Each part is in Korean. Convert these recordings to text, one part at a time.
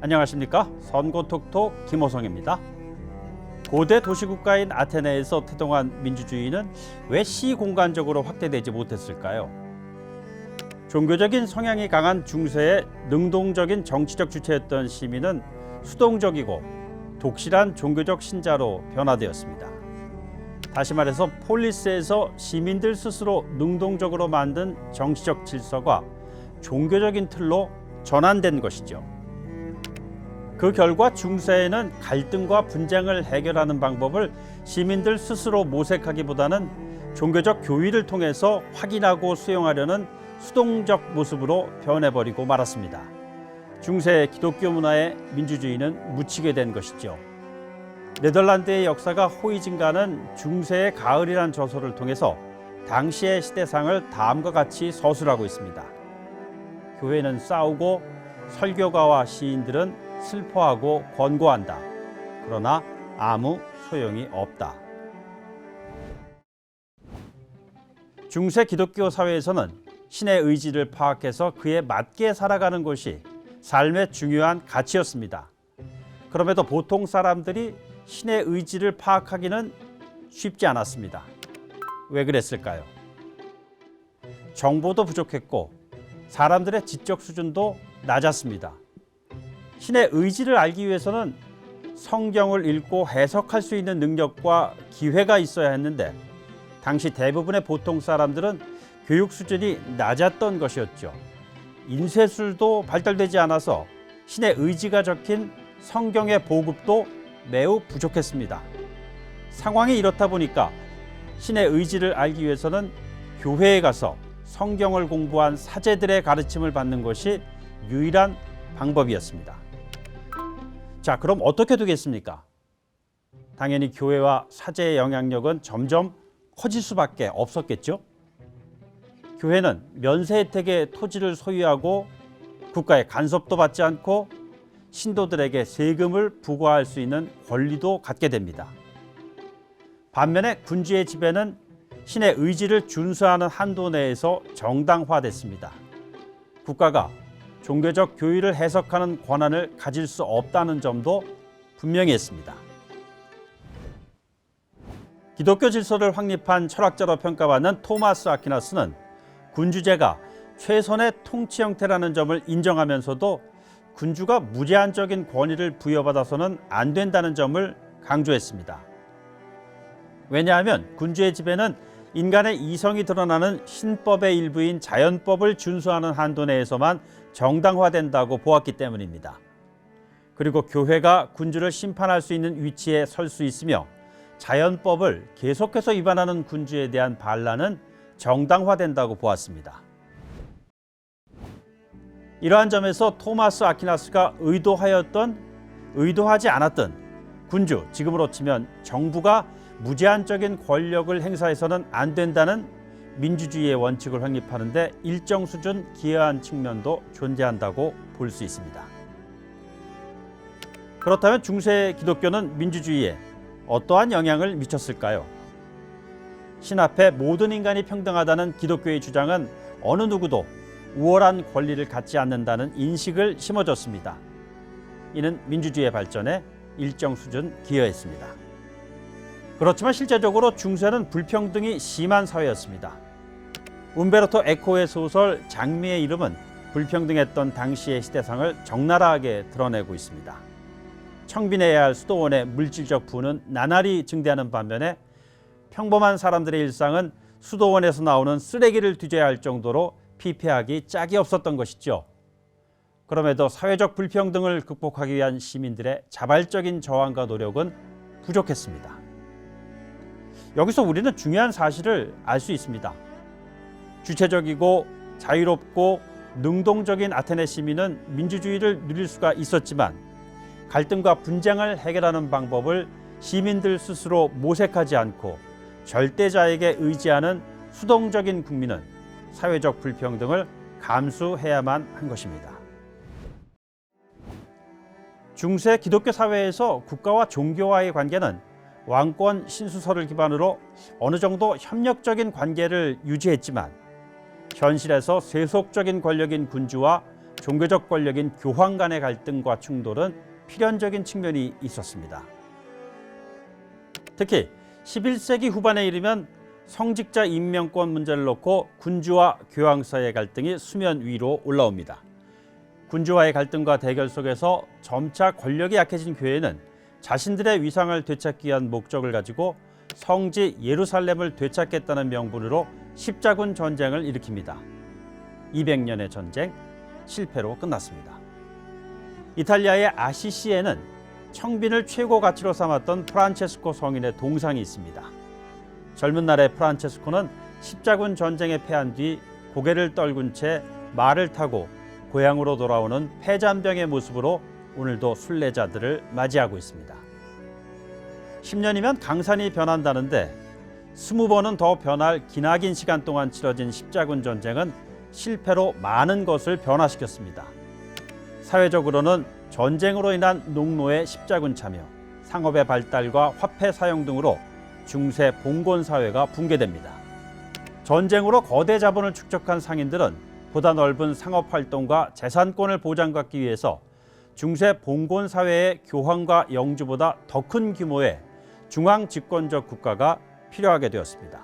안녕하십니까? 선거톡톡 김호성입니다. 고대 도시국가인 아테네에서 태동한 민주주의는 왜 시공간적으로 확대되지 못했을까요? 종교적인 성향이 강한 중세의 능동적인 정치적 주체였던 시민은 수동적이고 독실한 종교적 신자로 변화되었습니다. 다시 말해서 폴리스에서 시민들 스스로 능동적으로 만든 정치적 질서가 종교적인 틀로 전환된 것이죠. 그 결과 중세에는 갈등과 분쟁을 해결하는 방법을 시민들 스스로 모색하기보다는 종교적 교의를 통해서 확인하고 수용하려는 수동적 모습으로 변해버리고 말았습니다. 중세 기독교 문화의 민주주의는 묻히게 된 것이죠. 네덜란드의 역사가 호이징가는 중세의 가을이란 저서를 통해서 당시의 시대상을 다음과 같이 서술하고 있습니다. 교회는 싸우고 설교가와 시인들은 슬퍼하고 권고한다. 그러나 아무 소용이 없다. 중세 기독교 사회에서는 신의 의지를 파악해서 그에 맞게 살아가는 것이 삶의 중요한 가치였습니다. 그럼에도 보통 사람들이 신의 의지를 파악하기는 쉽지 않았습니다. 왜 그랬을까요? 정보도 부족했고 사람들의 지적 수준도 낮았습니다. 신의 의지를 알기 위해서는 성경을 읽고 해석할 수 있는 능력과 기회가 있어야 했는데 당시 대부분의 보통 사람들은 교육 수준이 낮았던 것이었죠. 인쇄술도 발달되지 않아서 신의 의지가 적힌 성경의 보급도 매우 부족했습니다. 상황이 이렇다 보니까 신의 의지를 알기 위해서는 교회에 가서 성경을 공부한 사제들의 가르침을 받는 것이 유일한 방법이었습니다. 자, 그럼 어떻게 되겠습니까? 당연히 교회와 사제의 영향력은 점점 커질 수밖에 없었겠죠. 교회는 면세 혜택의 토지를 소유하고 국가의 간섭도 받지 않고 신도들에게 세금을 부과할 수 있는 권리도 갖게 됩니다. 반면에 군주의 지배는 신의 의지를 준수하는 한도 내에서 정당화됐습니다. 국가가 종교적 교의를 해석하는 권한을 가질 수 없다는 점도 분명히 했습니다. 기독교 질서를 확립한 철학자로 평가받는 토마스 아퀴나스는 군주제가 최선의 통치 형태라는 점을 인정하면서도 군주가 무제한적인 권위를 부여받아서는 안 된다는 점을 강조했습니다. 왜냐하면 군주의 지배는 인간의 이성이 드러나는 신법의 일부인 자연법을 준수하는 한도 내에서만 정당화된다고 보았기 때문입니다. 그리고 교회가 군주를 심판할 수 있는 위치에 설 수 있으며 자연법을 계속해서 위반하는 군주에 대한 반란은 정당화된다고 보았습니다. 이러한 점에서 토마스 아퀴나스가 의도하였던 의도하지 않았던 군주, 지금으로 치면 정부가 무제한적인 권력을 행사해서는 안 된다는 민주주의의 원칙을 확립하는 데 일정 수준 기여한 측면도 존재한다고 볼 수 있습니다. 그렇다면 중세 기독교는 민주주의에 어떠한 영향을 미쳤을까요? 신 앞에 모든 인간이 평등하다는 기독교의 주장은 어느 누구도 우월한 권리를 갖지 않는다는 인식을 심어줬습니다. 이는 민주주의의 발전에 일정 수준 기여했습니다. 그렇지만 실제적으로 중세는 불평등이 심한 사회였습니다. 움베르토 에코의 소설 장미의 이름은 불평등했던 당시의 시대상을 적나라하게 드러내고 있습니다. 청빈해야 할 수도원의 물질적 부는 나날이 증대하는 반면에 평범한 사람들의 일상은 수도원에서 나오는 쓰레기를 뒤져야 할 정도로 피폐하기 짝이 없었던 것이죠. 그럼에도 사회적 불평등을 극복하기 위한 시민들의 자발적인 저항과 노력은 부족했습니다. 여기서 우리는 중요한 사실을 알 수 있습니다. 주체적이고 자유롭고 능동적인 아테네 시민은 민주주의를 누릴 수가 있었지만 갈등과 분쟁을 해결하는 방법을 시민들 스스로 모색하지 않고 절대자에게 의지하는 수동적인 국민은 사회적 불평등을 감수해야만 한 것입니다. 중세 기독교 사회에서 국가와 종교와의 관계는 왕권 신수설을 기반으로 어느 정도 협력적인 관계를 유지했지만 현실에서 세속적인 권력인 군주와 종교적 권력인 교황 간의 갈등과 충돌은 필연적인 측면이 있었습니다. 특히 11세기 후반에 이르면 성직자 임명권 문제를 놓고 군주와 교황 사이의 갈등이 수면 위로 올라옵니다. 군주와의 갈등과 대결 속에서 점차 권력이 약해진 교회는 자신들의 위상을 되찾기 위한 목적을 가지고 성지 예루살렘을 되찾겠다는 명분으로 십자군 전쟁을 일으킵니다. 200년의 전쟁, 실패로 끝났습니다. 이탈리아의 아시시에는 청빈을 최고 가치로 삼았던 프란체스코 성인의 동상이 있습니다. 젊은 날의 프란체스코는 십자군 전쟁에 패한 뒤 고개를 떨군 채 말을 타고 고향으로 돌아오는 패잔병의 모습으로 오늘도 순례자들을 맞이하고 있습니다. 10년이면 강산이 변한다는데 20번은 더 변할 기나긴 시간 동안 치러진 십자군 전쟁은 실패로 많은 것을 변화시켰습니다. 사회적으로는 전쟁으로 인한 농노의 십자군 참여, 상업의 발달과 화폐 사용 등으로 중세 봉건 사회가 붕괴됩니다. 전쟁으로 거대 자본을 축적한 상인들은 보다 넓은 상업 활동과 재산권을 보장받기 위해서 중세 봉건 사회의 교황과 영주보다 더 큰 규모의 중앙 집권적 국가가 필요하게 되었습니다.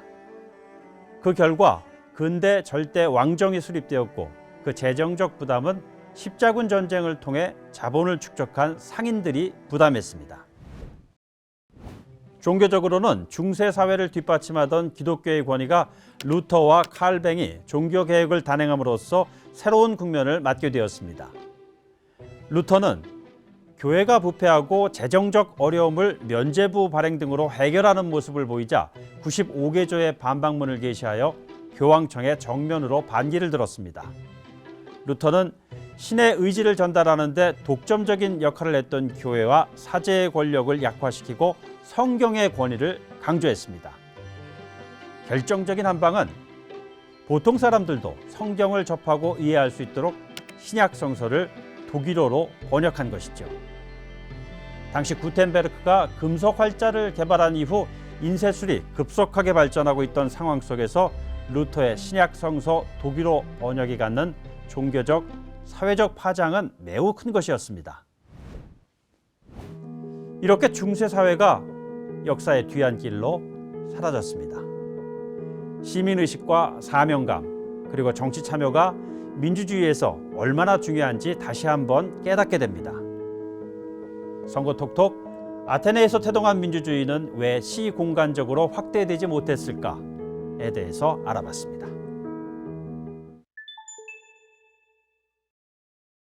그 결과 근대 절대 왕정이 수립되었고 그 재정적 부담은 십자군 전쟁을 통해 자본을 축적한 상인들이 부담했습니다. 종교적으로는 중세 사회를 뒷받침하던 기독교의 권위가 루터와 칼뱅이 종교 개혁을 단행함으로써 새로운 국면을 맞게 되었습니다. 루터는 교회가 부패하고 재정적 어려움을 면죄부 발행 등으로 해결하는 모습을 보이자 95개조의 반박문을 게시하여 교황청에 정면으로 반기를 들었습니다. 루터는 신의 의지를 전달하는 데 독점적인 역할을 했던 교회와 사제의 권력을 약화시키고 성경의 권위를 강조했습니다. 결정적인 한방은 보통 사람들도 성경을 접하고 이해할 수 있도록 신약 성서를 독일어로 번역한 것이죠. 당시 구텐베르크가 금속 활자를 개발한 이후 인쇄술이 급속하게 발전하고 있던 상황 속에서 루터의 신약 성서 독일어 번역이 갖는 종교적, 사회적 파장은 매우 큰 것이었습니다. 이렇게 중세 사회가 역사의 뒤안길로 사라졌습니다. 시민의식과 사명감, 그리고 정치 참여가 민주주의에서 얼마나 중요한지 다시 한번 깨닫게 됩니다. 선거톡톡, 아테네에서 태동한 민주주의는 왜 시공간적으로 확대되지 못했을까에 대해서 알아봤습니다.